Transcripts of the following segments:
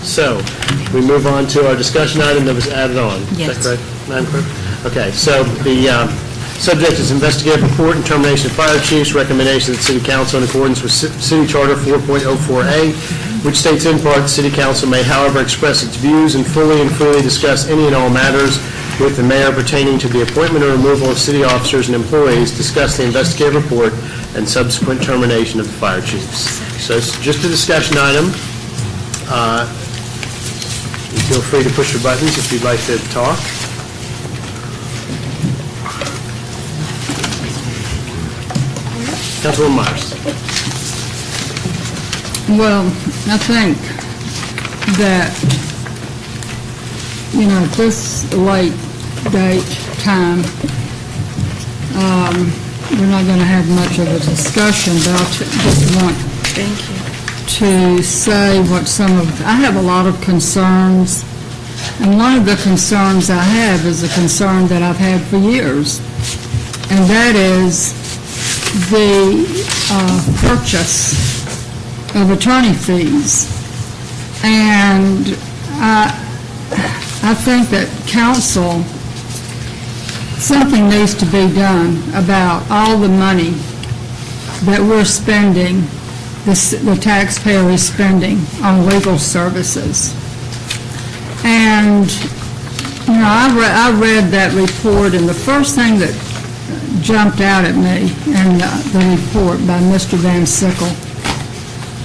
So we move on to our discussion item that was added on. Yes. Is that correct, Madam Clerk? Okay, so the subject is investigative report and termination of fire chiefs. Recommendation of the City Council in accordance with City Charter 4.04A, which states in part, the City Council may, however, express its views and freely discuss any and all matters with the mayor pertaining to the appointment or removal of city officers and employees, discuss the investigative report and subsequent termination of the fire chiefs. So it's just a discussion item. You feel free to push your buttons if you'd like to talk. Councilwoman Myers. Well, I think that, at this late date time, we're not going to have much of a discussion, but I just want to say I have a lot of concerns, and one of the concerns I have is a concern that I've had for years, and that is the purchase of attorney fees. And I think that council, something needs to be done about all the money that we're spending, the taxpayer is spending on legal services. And, I read that report, and the first thing that jumped out at me in the report by Mr. Van Sickle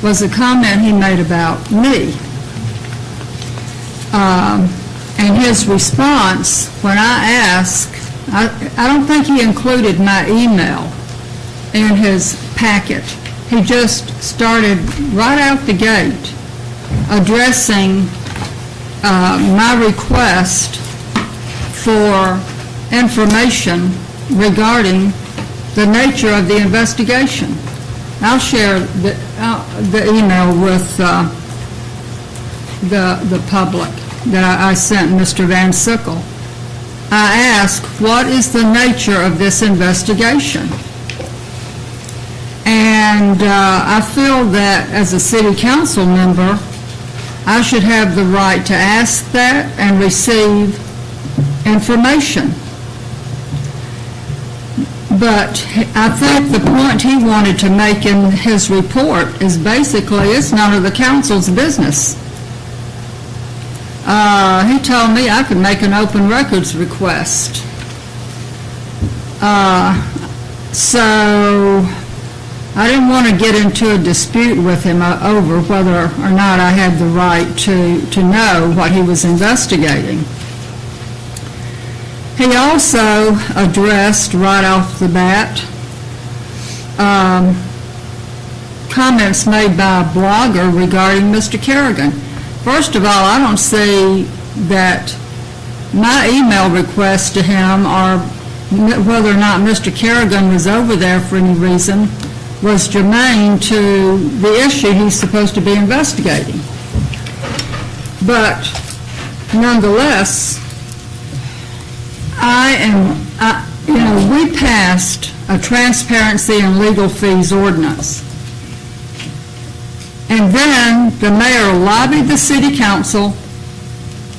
was a comment he made about me. And his response, when I asked, I don't think he included my email in his packet. He just started right out the gate addressing my request for information regarding the nature of the investigation. I'll share the email with the public that I sent Mr. Van Sickle. I asked, what is the nature of this investigation? And I feel that as a city council member, I should have the right to ask that and receive information. But I think the point he wanted to make in his report is basically it's none of the council's business. He told me I could make an open records request. So I didn't want to get into a dispute with him over whether or not I had the right to know what he was investigating. He also addressed right off the bat comments made by a blogger regarding Mr. Kerrigan. First of all, I don't see that my email request to him or whether or not Mr. Kerrigan was over there for any reason was germane to the issue he's supposed to be investigating. But nonetheless, we passed a transparency and legal fees ordinance. And then the mayor lobbied the city council,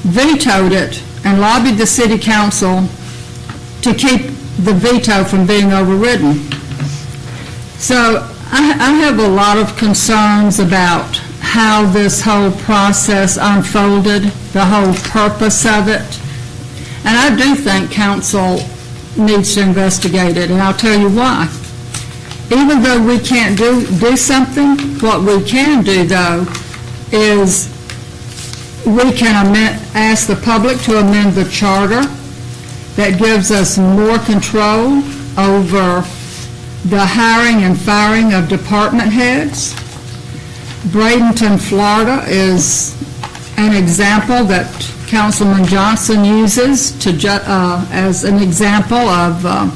vetoed it, and lobbied the city council to keep the veto from being overridden. So I have a lot of concerns about how this whole process unfolded, the whole purpose of it. And I do think council needs to investigate it, and I'll tell you why. Even though we can't do something, what we can do, though, is we can ask the public to amend the charter that gives us more control over the hiring and firing of department heads. Bradenton, Florida is an example that Councilman Johnson uses as an example of a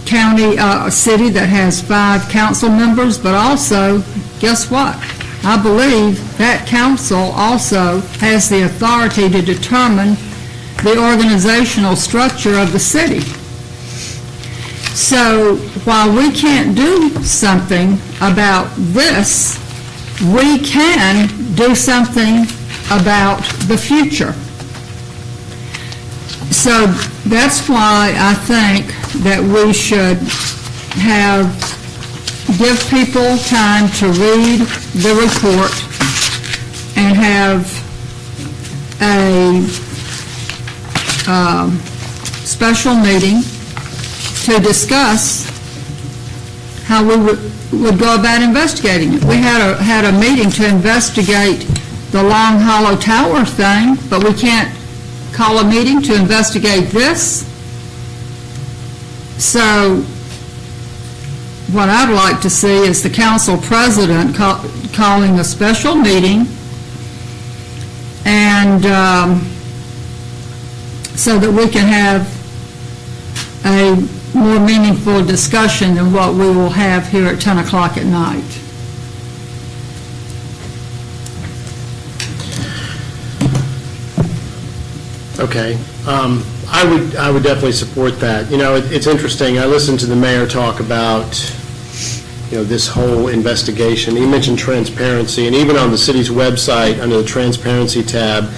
county, a city that has 5 council members, but also, guess what? I believe that council also has the authority to determine the organizational structure of the city. So while we can't do something about this, we can do something about the future. So that's why I think that we should give people time to read the report and have a special meeting to discuss how we would go about investigating it. We had a meeting to investigate the Long Hollow Tower thing, but we can't call a meeting to investigate this. So what I'd like to see is the council president calling a special meeting, and so that we can have a more meaningful discussion than what we will have here at 10 o'clock at night. Okay. I would definitely support that. You know, it's interesting. I listened to the mayor talk about, you know, this whole investigation. He mentioned transparency, and even on the city's website, under the transparency tab,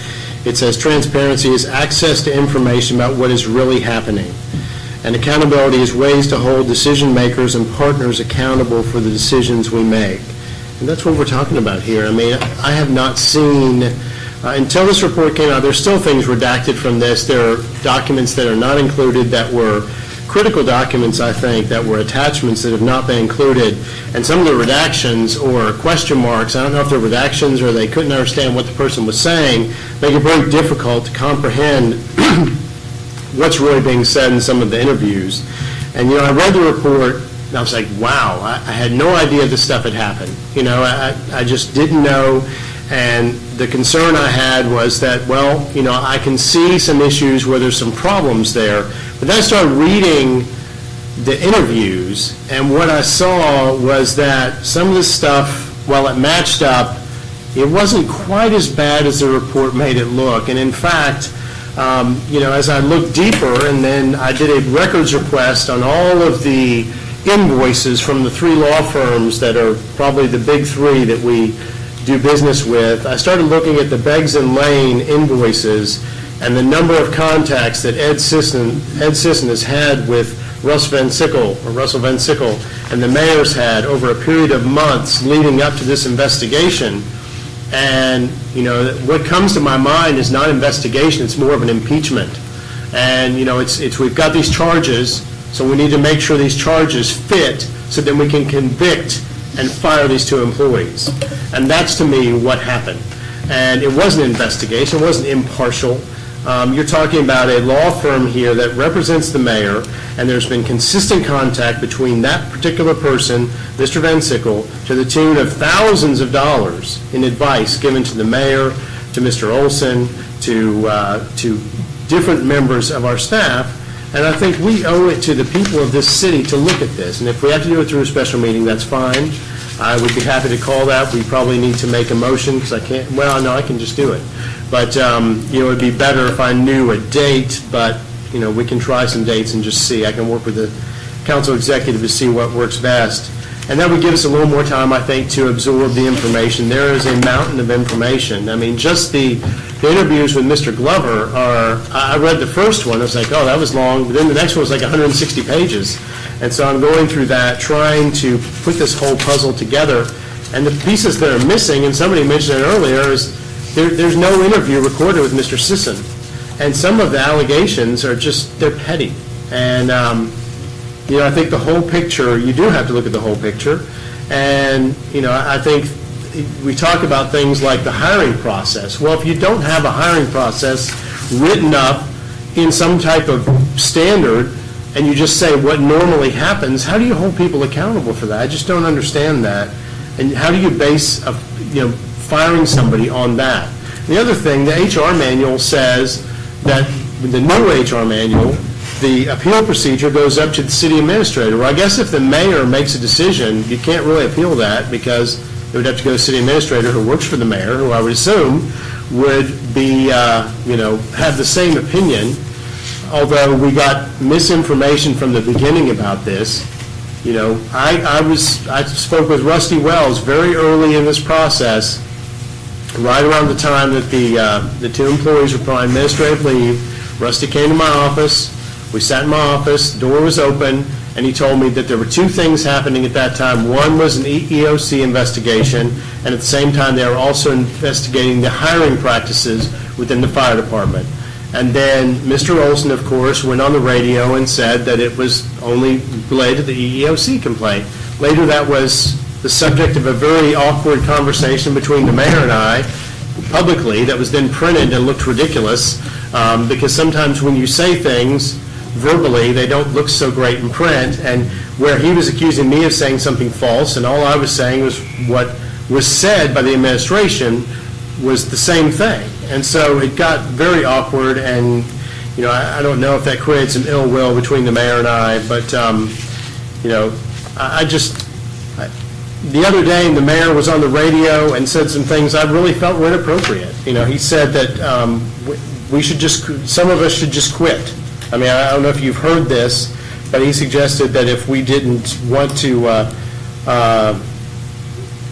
it says transparency is access to information about what is really happening. And accountability is ways to hold decision makers and partners accountable for the decisions we make. And that's what we're talking about here. I mean, I have not seen, until this report came out, there's still things redacted from this. There are documents that are not included that were critical documents, I think, that were attachments that have not been included. And some of the redactions or question marks, I don't know if they're redactions or they couldn't understand what the person was saying, make it very difficult to comprehend what's really being said in some of the interviews. And, you know, I read the report, and I was like, wow, I had no idea this stuff had happened. You know, I just didn't know. And the concern I had was that, well, you know, I can see some issues where there's some problems there. But then I started reading the interviews, and what I saw was that some of this stuff, while it matched up, it wasn't quite as bad as the report made it look. And in fact, you know, as I looked deeper, and then I did a records request on all of the invoices from the 3 law firms that are probably the big 3 that we do business with, I started looking at the Beggs and Lane invoices and the number of contacts that Ed Sisson has had with Russell Van Sickle and the mayor's had over a period of months leading up to this investigation. And, you know, what comes to my mind is not investigation, it's more of an impeachment. And, you know, we've got these charges, so we need to make sure these charges fit so then we can convict and fire these 2 employees. And that's, to me, what happened. And it wasn't an investigation, it wasn't impartial. You're talking about a law firm here that represents the mayor, and there's been consistent contact between that particular person, Mr. Van Sickle, to the tune of thousands of dollars in advice given to the mayor, to Mr. Olson, to different members of our staff. And I think we owe it to the people of this city to look at this. And if we have to do it through a special meeting, that's fine. I would be happy to call that. We probably need to make a motion because I can't, well, no, I can just do it. But, you know, it would be better if I knew a date, but, you know, we can try some dates and just see. I can work with the council executive to see what works best. And that would give us a little more time, I think, to absorb the information. There is a mountain of information. I mean, just the interviews with Mr. Glover are, I read the first one, I was like, oh, that was long, but then the next one was like 160 pages. And so I'm going through that, trying to put this whole puzzle together. And the pieces that are missing, and somebody mentioned it earlier, is there's no interview recorded with Mr. Sisson. And some of the allegations are just, they're petty. And, you know, I think the whole picture, you do have to look at the whole picture. And, you know, I think we talk about things like the hiring process. Well, if you don't have a hiring process written up in some type of standard, and you just say what normally happens, how do you hold people accountable for that? I just don't understand that. And how do you base, you know, firing somebody on that? The other thing, the HR manual says that the new HR manual, the appeal procedure goes up to the city administrator. Well, I guess if the mayor makes a decision, you can't really appeal that because it would have to go to the city administrator who works for the mayor, who I would assume would be, you know, have the same opinion, although we got misinformation from the beginning about this. You know, I spoke with Rusty Wells very early in this process, right around the time that the two employees were on administrative leave. Rusty came to my office. We sat in my office. The door was open, and he told me that there were two things happening at that time. One was an EEOC investigation, and at the same time, they were also investigating the hiring practices within the fire department. And then Mr. Olson, of course, went on the radio and said that it was only related to the EEOC complaint. Later, that was the subject of a very awkward conversation between the mayor and I, publicly, that was then printed and looked ridiculous, because sometimes when you say things verbally, they don't look so great in print, and where he was accusing me of saying something false, and all I was saying was what was said by the administration was the same thing. And so it got very awkward, and, you know, I don't know if that created some ill will between the mayor and I, but, you know, the other day, the mayor was on the radio and said some things I really felt were inappropriate. You know, he said that some of us should just quit. I mean, I don't know if you've heard this, but he suggested that if we didn't want to,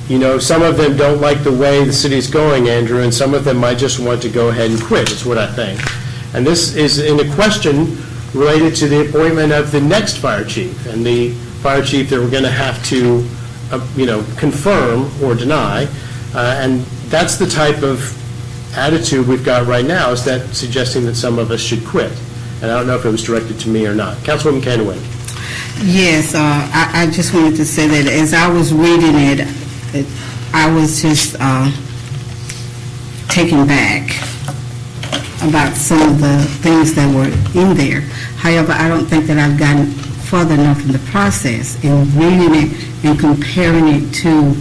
you know, some of them don't like the way the city's going, Andrew, and some of them might just want to go ahead and quit, is what I think. And this is in a question related to the appointment of the next fire chief, and the fire chief that we're going to have to, you know, confirm or deny. And that's the type of attitude we've got right now, is that suggesting that some of us should quit. And I don't know if it was directed to me or not. Councilwoman Canaway. Yes, I just wanted to say that as I was reading it, I was just taken back about some of the things that were in there. However, I don't think that I've gotten further enough in the process in reading it and comparing it to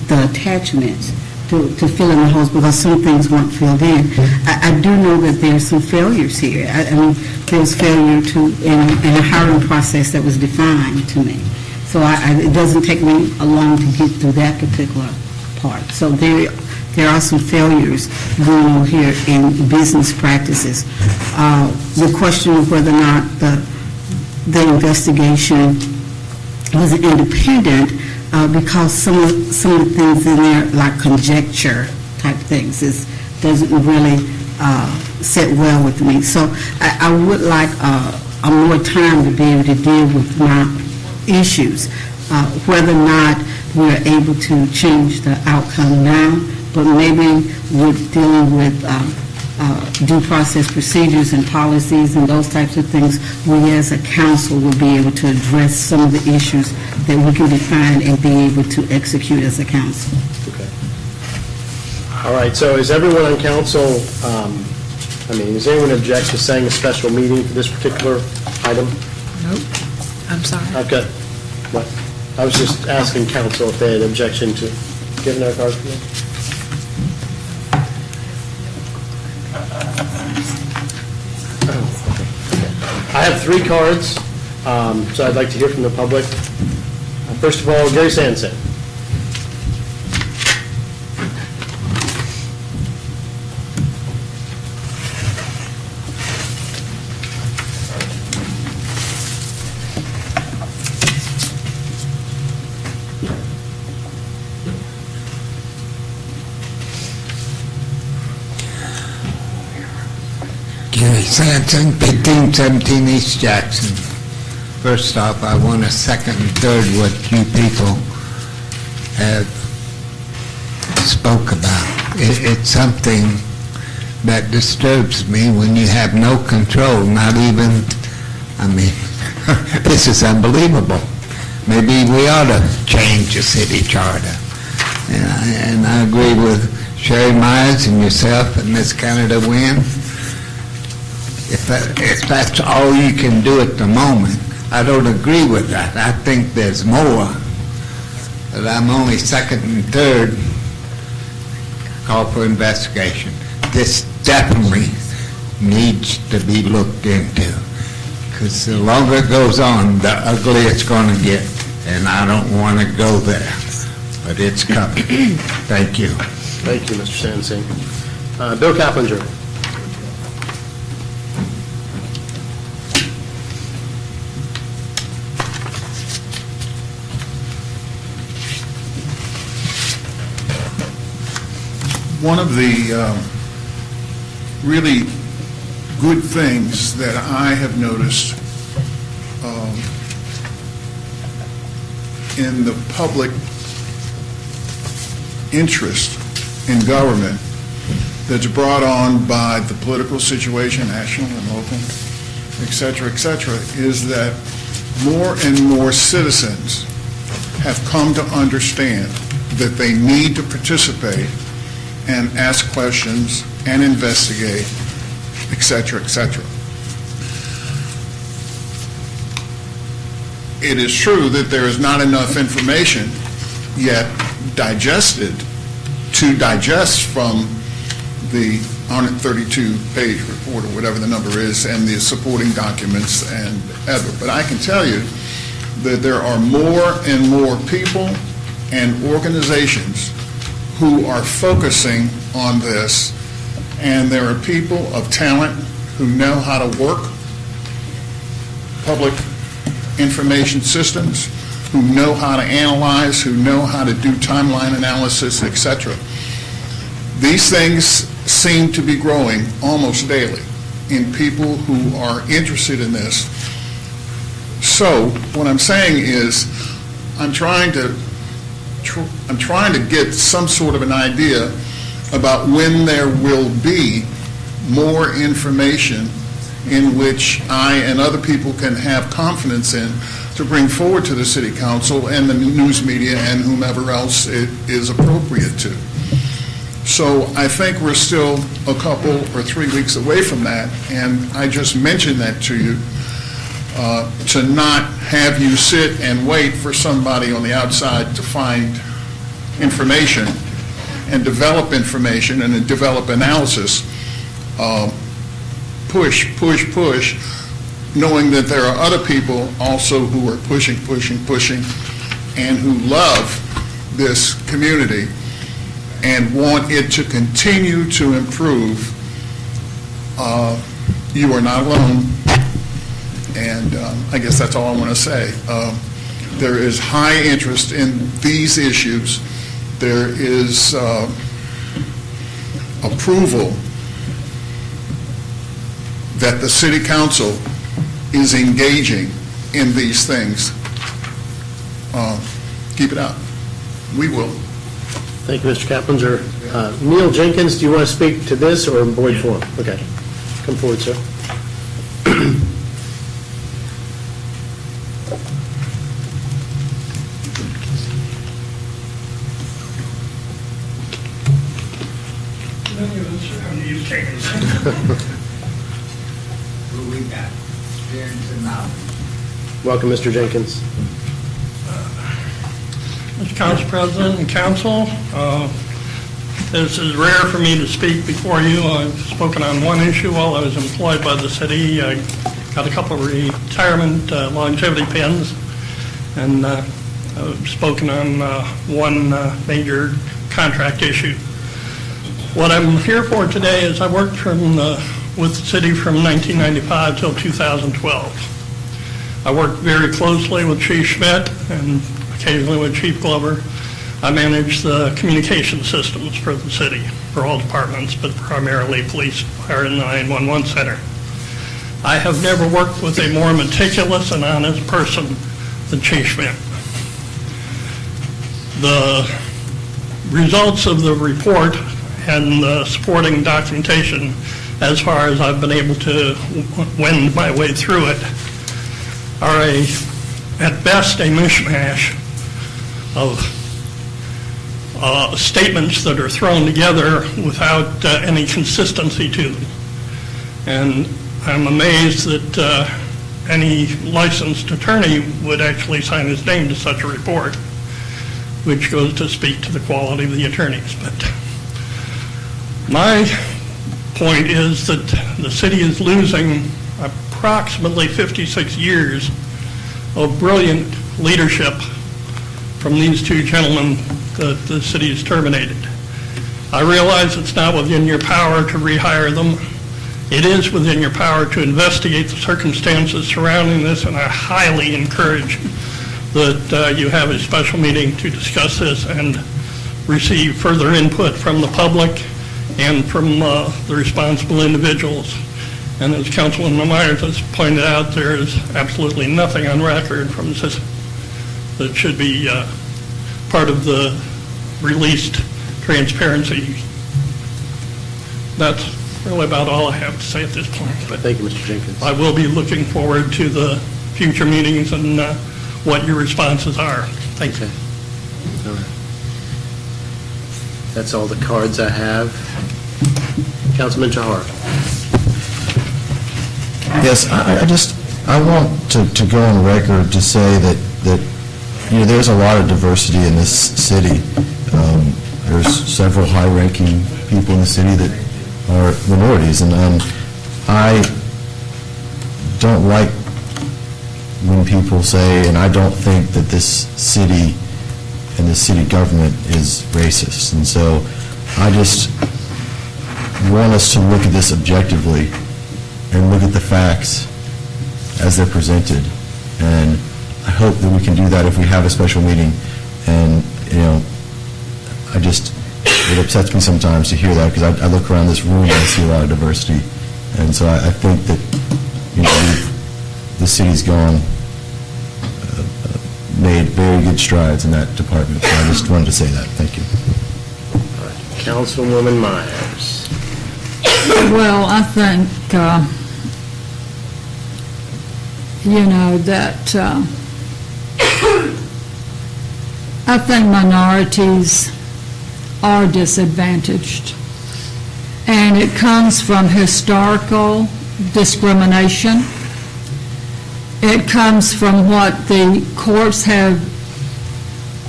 the attachments to fill in the holes, because some things weren't filled in. I do know that there's some failures here. I mean, there was failure in a hiring process that was defined to me. So it doesn't take me long to get through that particular part. So there are some failures going on here in business practices. The question of whether or not the investigation was independent, because some of the things in there, like conjecture type things, doesn't really sit well with me. So I would like a more time to be able to deal with my issues, whether or not we're able to change the outcome now, but maybe with dealing with due process procedures and policies and those types of things, we as a council will be able to address some of the issues that we can define and be able to execute as a council. Okay. All right, so is everyone on council, does anyone object to saying a special meeting for this particular item? Nope. I'm sorry. I've got, what? I was just asking council if they had objection to giving our card to me. I have 3 cards, so I'd like to hear from the public. First of all, Gary Sanson. Gary Sanson, 1517 East Jackson. First off, I want to second and third what you people have spoke about. It's something that disturbs me when you have no control, not even, this is unbelievable. Maybe we ought to change the city charter. And I agree with Sherry Myers and yourself and Ms. Canada Wynn. If that's all you can do at the moment, I don't agree with that. I think there's more. But I'm only second and third call for investigation. This definitely needs to be looked into, because the longer it goes on, the uglier it's going to get, and I don't want to go there. But it's coming. Thank you. Thank you, Mr. Sansing. Bill Kaplinger. one of the really good things that I have noticed in the public interest in government that's brought on by the political situation, national and local, et cetera, is that more and more citizens have come to understand that they need to participate and ask questions and investigate, et cetera, et cetera. It is true that there is not enough information yet digested to digest from the 132-page report or whatever the number is and the supporting documents and ever. But I can tell you that there are more and more people and organizations who are focusing on this, and there are people of talent who know how to work public information systems, who know how to analyze, who know how to do timeline analysis, etc. These things seem to be growing almost daily in people who are interested in this. So what I'm saying is I'm trying to get some sort of an idea about when there will be more information in which I and other people can have confidence in to bring forward to the City Council and the news media and whomever else it is appropriate to. So I think we're still a couple or 3 weeks away from that, and I just mentioned that to you to not have you sit and wait for somebody on the outside to find information and develop information and then develop analysis. Push, knowing that there are other people also who are pushing, and who love this community and want it to continue to improve. You are not alone, and I guess that's all I want to say. There is high interest in these issues. There is approval that the City Council is engaging in these things. Keep it up. We will. Thank you, Mr. Kaplinger. Neil Jenkins, do you want to speak to this or in void form? Okay. Come forward, sir. Who we got? Experience and knowledge. Welcome, Mr. Jenkins. Mr. Council President and Council, this is rare for me to speak before you. I've spoken on one issue while I was employed by the city. I got a couple of retirement longevity pins, and I've spoken on one major contract issue. What I'm here for today is I worked with the city from 1995 till 2012. I worked very closely with Chief Schmitt and occasionally with Chief Glover. I manage the communication systems for the city, for all departments, but primarily police, fire, and the 911 center. I have never worked with a more meticulous and honest person than Chief Schmitt. The results of the report and the supporting documentation, as far as I've been able to wend my way through it, are at best a mishmash of statements that are thrown together without any consistency to them. And I'm amazed that any licensed attorney would actually sign his name to such a report, which goes to speak to the quality of the attorneys. But my point is that the city is losing approximately 56 years of brilliant leadership from these two gentlemen that the city has terminated. I realize it's not within your power to rehire them. It is within your power to investigate the circumstances surrounding this, and I highly encourage that you have a special meeting to discuss this and receive further input from the public and from the responsible individuals. And as Councilwoman Myers has pointed out, there is absolutely nothing on record from this that should be part of the released transparency. That's really about all I have to say at this point. But Thank you, Mr. Jenkins. I will be looking forward to the future meetings and what your responses are. Thank you. All right. That's all the cards I have. Councilman Chahar. Yes, I want to go on record to say that there's a lot of diversity in this city. There's several high-ranking people in the city that are minorities, and I don't like when people say, and I don't think that this city and the city government is racist. And so I just want us to look at this objectively and look at the facts as they're presented. And I hope that we can do that if we have a special meeting. And, it upsets me sometimes to hear that, because I look around this room and I see a lot of diversity. And so I think that, the city's made very good strides in that department. So I just wanted to say that. Thank you. Councilwoman Myers. Well, I think, that I think minorities are disadvantaged. And it comes from historical discrimination. It comes from what the courts have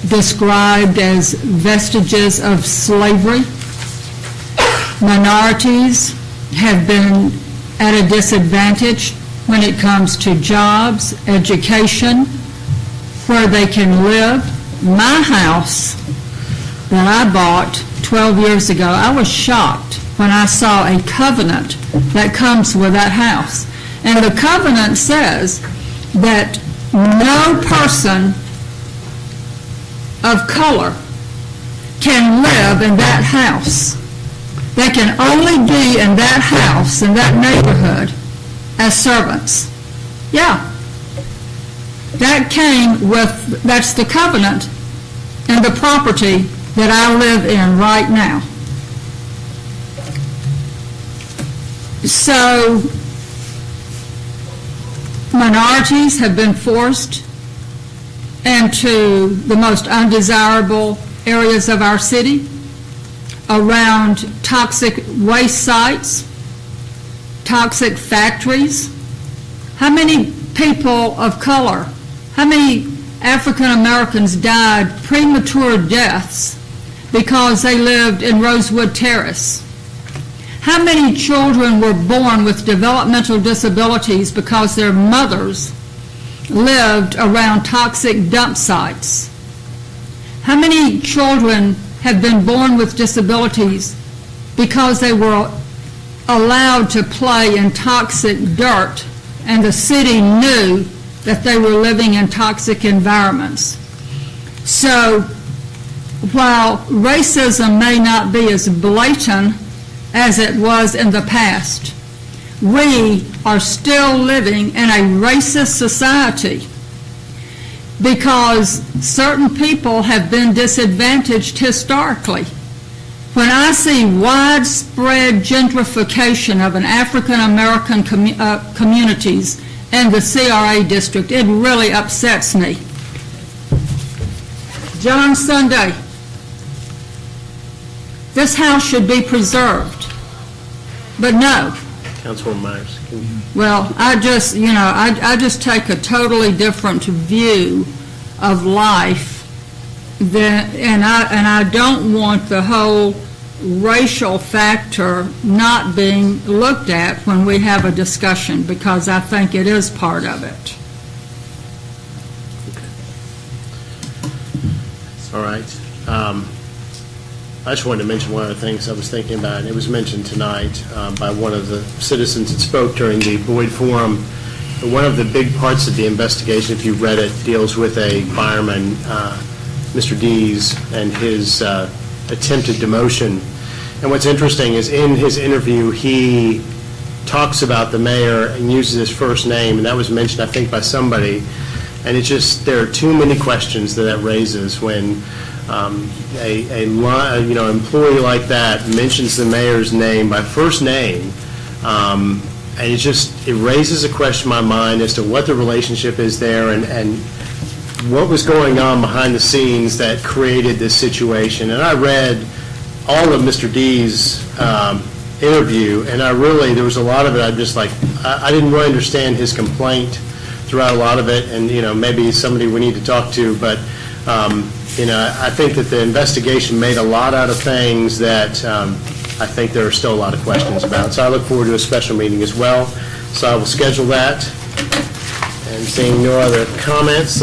described as vestiges of slavery. Minorities have been at a disadvantage when it comes to jobs, education, where they can live. My house that I bought 12 years ago, I was shocked when I saw a covenant that comes with that house. And the covenant says that no person of color can live in that house. They can only be in that house, in that neighborhood, as servants. Yeah. That's the covenant and the property that I live in right now. So, minorities have been forced into the most undesirable areas of our city, around toxic waste sites, toxic factories. How many people of color, how many African Americans died premature deaths because they lived in Rosewood Terrace? How many children were born with developmental disabilities because their mothers lived around toxic dump sites? How many children have been born with disabilities because they were allowed to play in toxic dirt and the city knew that they were living in toxic environments? So while racism may not be as blatant as it was in the past, we are still living in a racist society because certain people have been disadvantaged historically. When I see widespread gentrification of an African American communities in the CRA district, it really upsets me. John Sunday, this house should be preserved, but no. Councilwoman Myers. Well, I just take a totally different view of life and I don't want the whole racial factor not being looked at when we have a discussion, because I think it is part of it. All right. I just wanted to mention one of the things I was thinking about, and it was mentioned tonight by one of the citizens that spoke during the Boyd Forum. One of the big parts of the investigation, if you read it, deals with a fireman, Mr. Dees, and his attempted demotion. And what's interesting is in his interview, he talks about the mayor and uses his first name, and that was mentioned, I think, by somebody. And it's just, there are too many questions that raises when employee like that mentions the mayor's name by first name. And it raises a question in my mind as to what the relationship is there and what was going on behind the scenes that created this situation. And I read all of Mr. D's interview, and there was a lot of it, I didn't really understand his complaint throughout a lot of it, and, maybe somebody we need to talk to, but, I think that the investigation made a lot out of things that I think there are still a lot of questions about. So I look forward to a special meeting as well. So I will schedule that. And seeing no other comments,